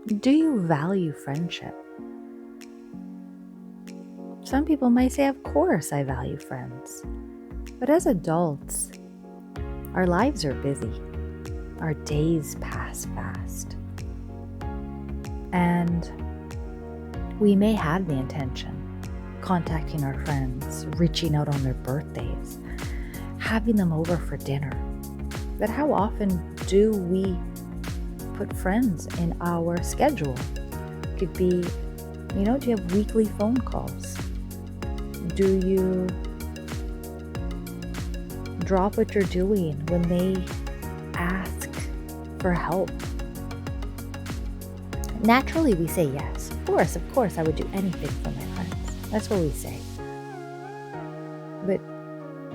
Do you value friendship? Some people might say, of course I value friends. But as adults, our lives are busy. Our days pass fast. And we may have the intention, contacting our friends, reaching out on their birthdays, having them over for dinner. But how often do we put friends in our schedule? Could be, do you have weekly phone calls? Do you drop what you're doing when they ask for help? Naturally, we say yes. Of course, I would do anything for my friends. That's what we say. But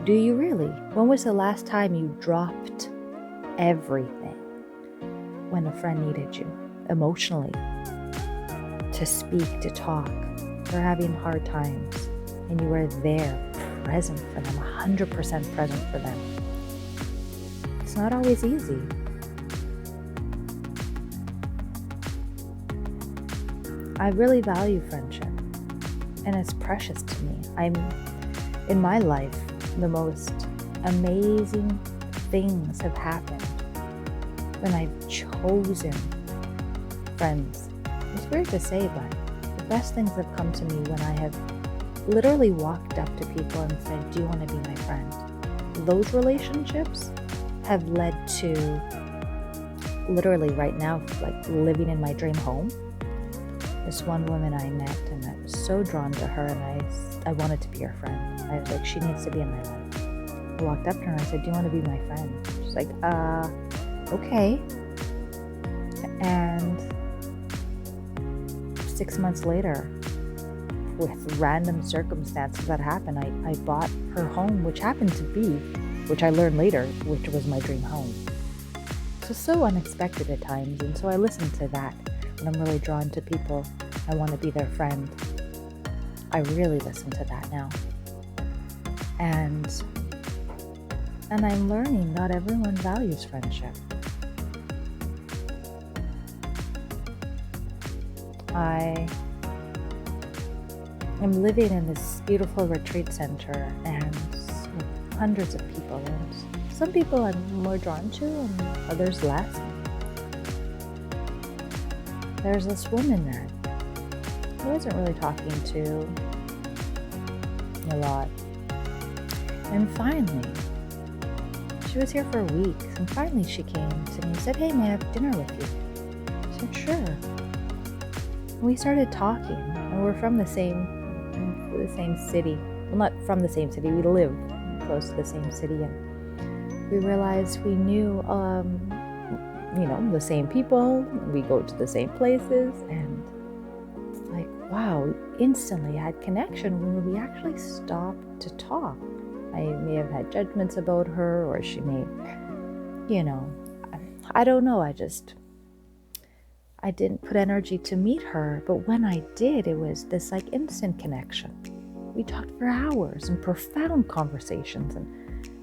do you really? When was the last time you dropped everything when a friend needed you emotionally, to speak, to talk? They're having hard times, and you were there, present for them, 100% present for them. It's not always easy. I really value friendship, and it's precious to me. In my life, the most amazing things have happened when I've chosen friends. It's weird to say, but the best things have come to me when I have literally walked up to people and said, do you want to be my friend? Those relationships have led to literally right now, like living in my dream home. This one woman I met, and I was so drawn to her, and I wanted to be her friend. I was like, she needs to be in my life. I walked up to her and I said, do you want to be my friend? She's like, okay. And 6 months later, with random circumstances that happened, I bought her home, which happened to be, which I learned later, which was my dream home. So unexpected at times, and so I listened to that. When I'm really drawn to people, I want to be their friend. I really listen to that now. And I'm learning not everyone values friendship. I am living in this beautiful retreat center and with hundreds of people. And some people I'm more drawn to and others less. There's this woman that I wasn't really talking to a lot. And finally, she was here for weeks, and finally she came to me and said, hey, may I have dinner with you? I said, sure. And we started talking, and we're from the same city. Well, not from the same city, we live close to the same city, and we realized we knew the same people, we go to the same places, and it's like, wow, instantly had connection when we actually stopped to talk. I may have had judgments about her, or she may, I don't know, I didn't put energy to meet her, but when I did, it was this like instant connection. We talked for hours and profound conversations, and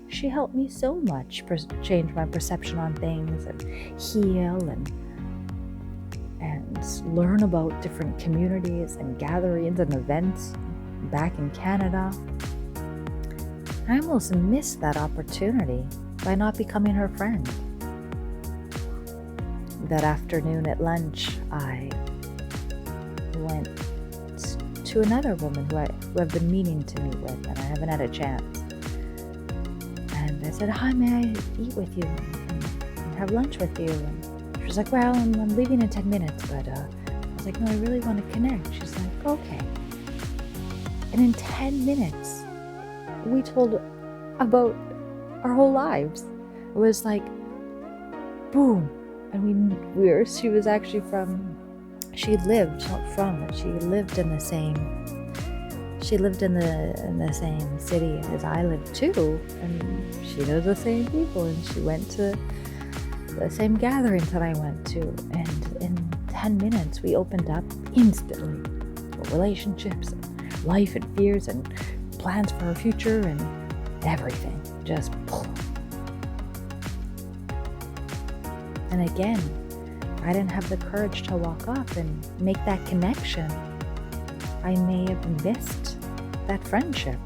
she helped me so much change my perception on things and heal and learn about different communities and gatherings and events back in Canada. I almost missed that opportunity by not becoming her friend. That afternoon at lunch, I went to another woman who I've been meaning to meet with, and I haven't had a chance. And I said, hi, may I eat with you and have lunch with you? And she was like, well, I'm leaving in 10 minutes, but I was like, no, I really want to connect. She's like, okay. And in 10 minutes, we told about our whole lives. It was like, boom. And she was actually she lived in the same city as I lived too, and she knows the same people, and she went to the same gatherings that I went to, and in 10 minutes we opened up instantly for relationships and life and fears and plans for our future and everything. Just and again, I didn't have the courage to walk up and make that connection, I may have missed that friendship.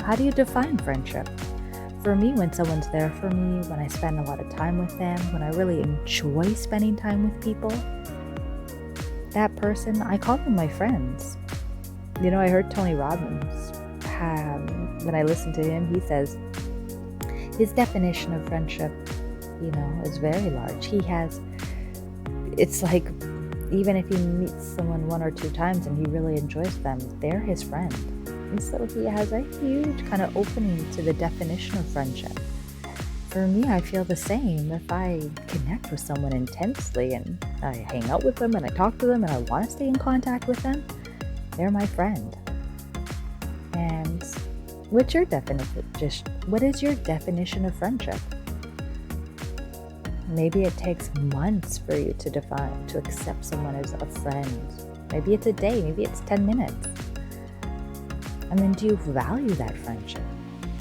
How do you define friendship? For me, when someone's there for me, when I spend a lot of time with them, when I really enjoy spending time with people, that person, I call them my friends. I heard Tony Robbins, when I listened to him, he says his definition of friendship, is very large. It's like, even if he meets someone 1 or 2 times and he really enjoys them, they're his friend. And so he has a huge kind of opening to the definition of friendship. For me, I feel the same. If I connect with someone intensely and I hang out with them and I talk to them and I want to stay in contact with them, they're my friend. And what's your definition? What is your definition of friendship? Maybe it takes months for you to accept someone as a friend. Maybe it's a day, maybe it's 10 minutes. And then do you value that friendship?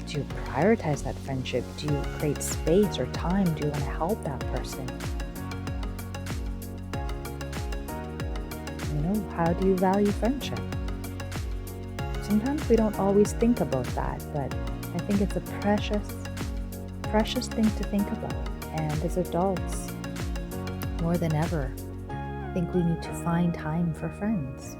Do you prioritize that friendship? Do you create space or time? Do you want to help that person? How do you value friendship? Sometimes we don't always think about that, but I think it's a precious thing to think about. And as adults, more than ever, I think we need to find time for friends.